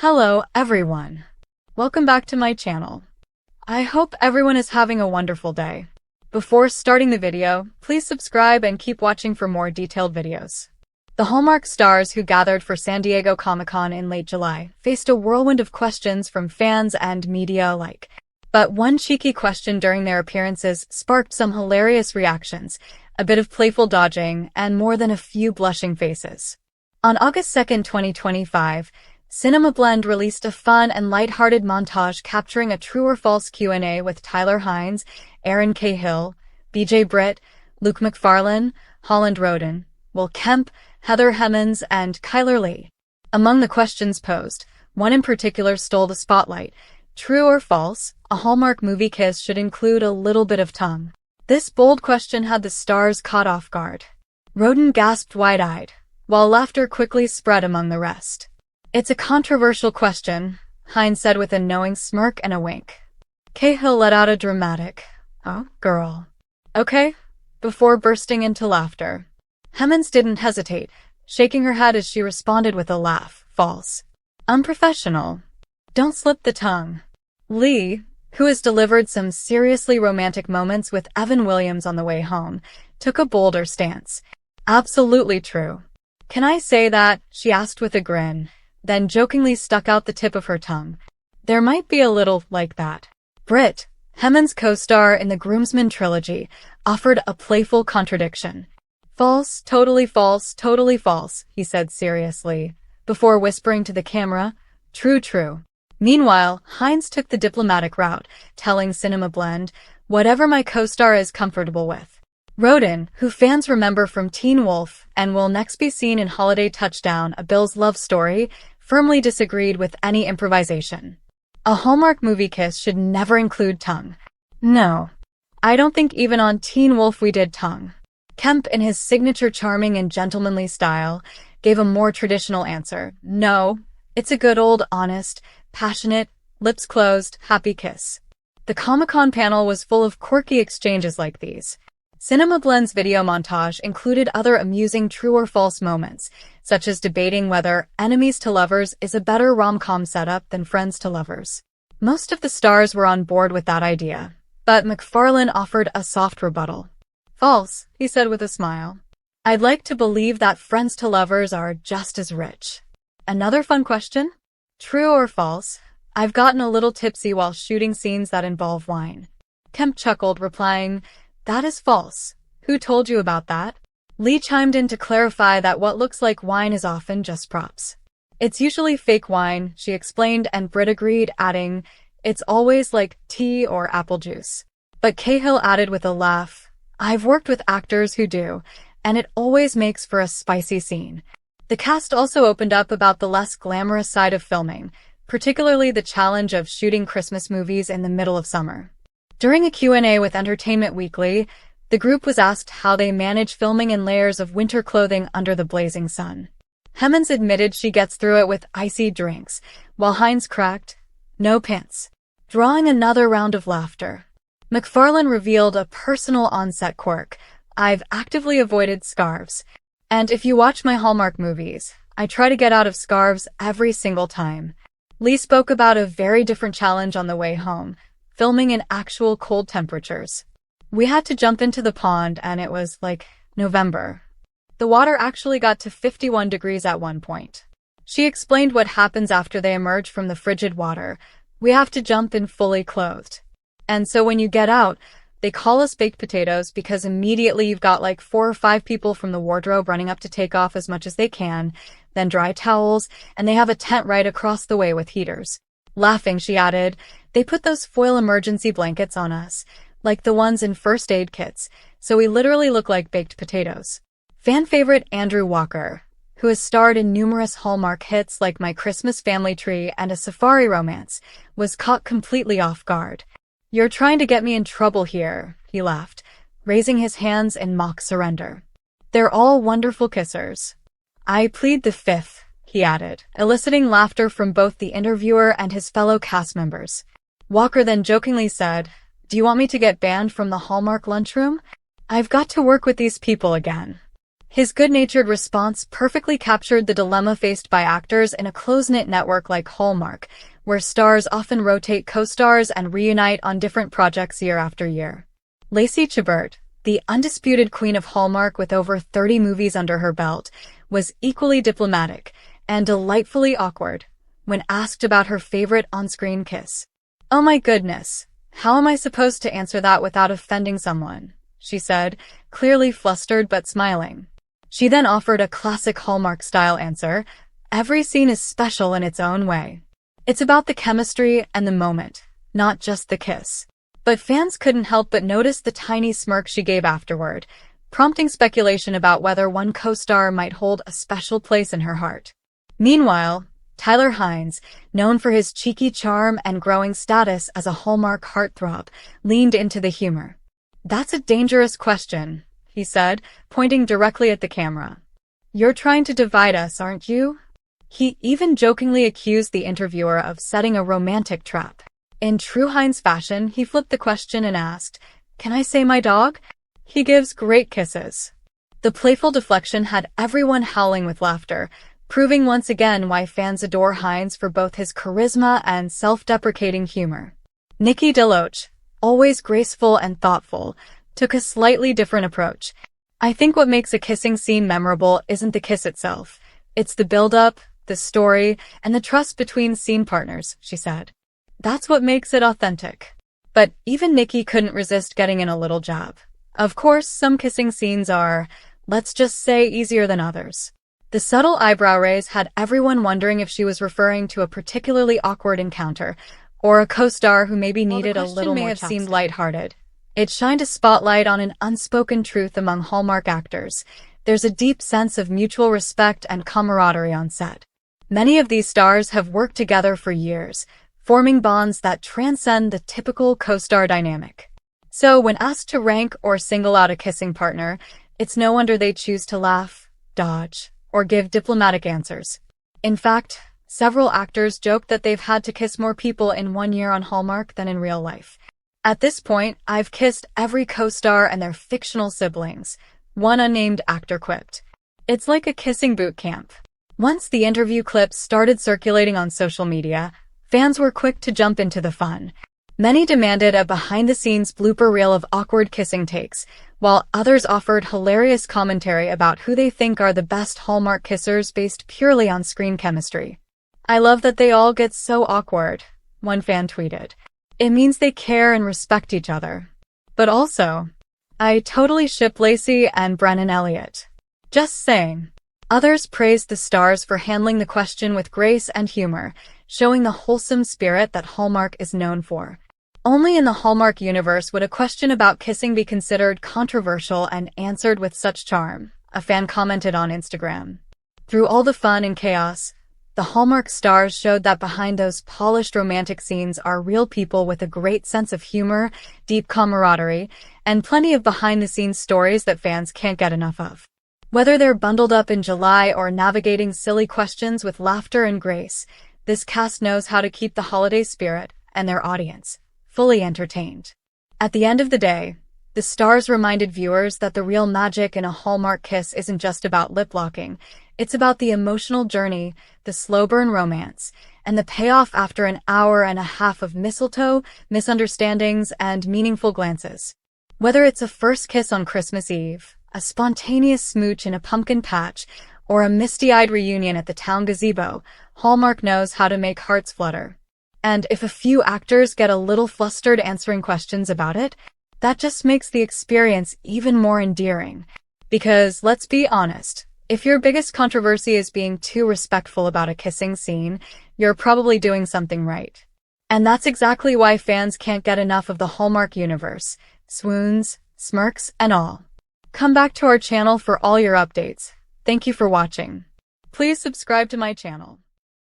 Hello, everyone. Welcome back to my channel. I hope everyone is having a wonderful day. Before starting the video, please subscribe and keep watching for more detailed videos. The Hallmark stars who gathered for San Diego Comic-Con in late July faced a whirlwind of questions from fans and media alike. But one cheeky question during their appearances sparked some hilarious reactions, a bit of playful dodging, and more than a few blushing faces. On August 2nd, 2025, Cinema Blend released a fun and lighthearted montage capturing a true or false Q&A with Tyler Hynes, Erin Cahill, BJ Britt, Luke McFarlane, Holland Roden, Will Kemp, Heather Hemmons, and Kyler Lee. Among the questions posed, one in particular stole the spotlight. True or false, a Hallmark movie kiss should include a little bit of tongue? This bold question had the stars caught off guard. Roden gasped wide-eyed, while laughter quickly spread among the rest. "It's a controversial question," Hynes said with a knowing smirk and a wink. Cahill let out a dramatic, "Oh, girl. Okay," before bursting into laughter. Hemmons didn't hesitate, shaking her head as she responded with a laugh. "False. Unprofessional. Don't slip the tongue." Lee, who has delivered some seriously romantic moments with Evan Williams on the way home, took a bolder stance. "Absolutely true. Can I say that?" she asked with a grin, then jokingly stuck out the tip of her tongue. "There might be a little like that." Britt, Hemmons' co-star in the Groomsmen trilogy, offered a playful contradiction. "False, totally false, he said seriously, before whispering to the camera, "True, true." Meanwhile, Hynes took the diplomatic route, telling Cinema Blend, "Whatever my co-star is comfortable with." Roden, who fans remember from Teen Wolf and will next be seen in Holiday Touchdown, A Bill's Love Story, firmly disagreed with any improvisation. "A Hallmark movie kiss should never include tongue. No. I don't think even on Teen Wolf we did tongue." Kemp, in his signature charming and gentlemanly style, gave a more traditional answer. "No, it's a good old, honest, passionate, lips closed, happy kiss." The Comic-Con panel was full of quirky exchanges like these. Cinema Blend's video montage included other amusing true or false moments, such as debating whether Enemies to Lovers is a better rom-com setup than Friends to Lovers. Most of the stars were on board with that idea, but McFarlane offered a soft rebuttal. "False," he said with a smile. "I'd like to believe that Friends to Lovers are just as rich." Another fun question? True or false? I've gotten a little tipsy while shooting scenes that involve wine. Kemp chuckled, replying, "That is false. Who told you about that?" Lee chimed in to clarify that what looks like wine is often just props. "It's usually fake wine," she explained, and Britt agreed, adding, "It's always like tea or apple juice." But Cahill added with a laugh, "I've worked with actors who do, and it always makes for a spicy scene." The cast also opened up about the less glamorous side of filming, particularly the challenge of shooting Christmas movies in the middle of summer. During a Q&A with Entertainment Weekly, the group was asked how they manage filming in layers of winter clothing under the blazing sun. Hemmons admitted she gets through it with icy drinks, while Hynes cracked, "No pants," drawing another round of laughter. McFarlane revealed a personal on-set quirk: "I've actively avoided scarves. And if you watch my Hallmark movies, I try to get out of scarves every single time." Lee spoke about a very different challenge on the way home, filming in actual cold temperatures. "We had to jump into the pond and it was like November. The water actually got to 51 degrees at one point." She explained what happens after they emerge from the frigid water. "We have to jump in fully clothed. And so when you get out, they call us baked potatoes because immediately you've got like 4 or 5 people from the wardrobe running up to take off as much as they can, then dry towels, and they have a tent right across the way with heaters." Laughing, she added, "They put those foil emergency blankets on us, like the ones in first aid kits, so we literally look like baked potatoes." Fan favorite Andrew Walker, who has starred in numerous Hallmark hits like My Christmas Family Tree and A Safari Romance, was caught completely off guard. "You're trying to get me in trouble here," he laughed, raising his hands in mock surrender. "They're all wonderful kissers. I plead the fifth," he added, eliciting laughter from both the interviewer and his fellow cast members. Walker then jokingly said, "Do you want me to get banned from the Hallmark lunchroom? I've got to work with these people again." His good-natured response perfectly captured the dilemma faced by actors in a close-knit network like Hallmark, where stars often rotate co-stars and reunite on different projects year after year. Lacey Chabert, the undisputed queen of Hallmark with over 30 movies under her belt, was equally diplomatic and delightfully awkward when asked about her favorite on-screen kiss. "Oh my goodness, how am I supposed to answer that without offending someone?" she said, clearly flustered but smiling. She then offered a classic Hallmark-style answer: "Every scene is special in its own way. It's about the chemistry and the moment, not just the kiss." But fans couldn't help but notice the tiny smirk she gave afterward, prompting speculation about whether one co-star might hold a special place in her heart. Meanwhile, Tyler Hynes, known for his cheeky charm and growing status as a Hallmark heartthrob, leaned into the humor. "That's a dangerous question," he said, pointing directly at the camera. "You're trying to divide us, aren't you?" He even jokingly accused the interviewer of setting a romantic trap. In true Hynes fashion, he flipped the question and asked, "Can I say my dog? He gives great kisses." The playful deflection had everyone howling with laughter, proving once again why fans adore Hynes for both his charisma and self-deprecating humor. Nikki DeLoach, always graceful and thoughtful, took a slightly different approach. "I think what makes a kissing scene memorable isn't the kiss itself. It's the build-up, the story, and the trust between scene partners," she said. "That's what makes it authentic." But even Nikki couldn't resist getting in a little jab. Of course, some kissing scenes are, let's just say, easier than others. The subtle eyebrow raise had everyone wondering if she was referring to a particularly awkward encounter, or a co-star who maybe needed a little more chapstick. The question may have seemed lighthearted. It shined a spotlight on an unspoken truth among Hallmark actors. There's a deep sense of mutual respect and camaraderie on set. Many of these stars have worked together for years, forming bonds that transcend the typical co-star dynamic. So when asked to rank or single out a kissing partner, it's no wonder they choose to laugh, dodge, or give diplomatic answers. In fact, several actors joked that they've had to kiss more people in 1 year on Hallmark than in real life. "At this point, I've kissed every co-star and their fictional siblings," one unnamed actor quipped. "It's like a kissing boot camp." Once the interview clips started circulating on social media, fans were quick to jump into the fun. Many demanded a behind-the-scenes blooper reel of awkward kissing takes, while others offered hilarious commentary about who they think are the best Hallmark kissers based purely on screen chemistry. "I love that they all get so awkward," one fan tweeted. "It means they care and respect each other." But also, "I totally ship Lacey and Brennan Elliott. Just saying." Others praised the stars for handling the question with grace and humor, showing the wholesome spirit that Hallmark is known for. Only in the Hallmark universe would a question about kissing be considered controversial and answered with such charm, a fan commented on Instagram. Through all the fun and chaos, the Hallmark stars showed that behind those polished romantic scenes are real people with a great sense of humor, deep camaraderie, and plenty of behind-the-scenes stories that fans can't get enough of. Whether they're bundled up in July or navigating silly questions with laughter and grace, this cast knows how to keep the holiday spirit and their audience fully entertained. At the end of the day, the stars reminded viewers that the real magic in a Hallmark kiss isn't just about lip-locking. It's about the emotional journey, the slow-burn romance, and the payoff after an hour and a half of mistletoe, misunderstandings, and meaningful glances. Whether it's a first kiss on Christmas Eve, a spontaneous smooch in a pumpkin patch, or a misty-eyed reunion at the town gazebo, Hallmark knows how to make hearts flutter. And if a few actors get a little flustered answering questions about it, that just makes the experience even more endearing. Because, let's be honest, if your biggest controversy is being too respectful about a kissing scene, you're probably doing something right. And that's exactly why fans can't get enough of the Hallmark universe, swoons, smirks, and all. Come back to our channel for all your updates. Thank you for watching. Please subscribe to my channel.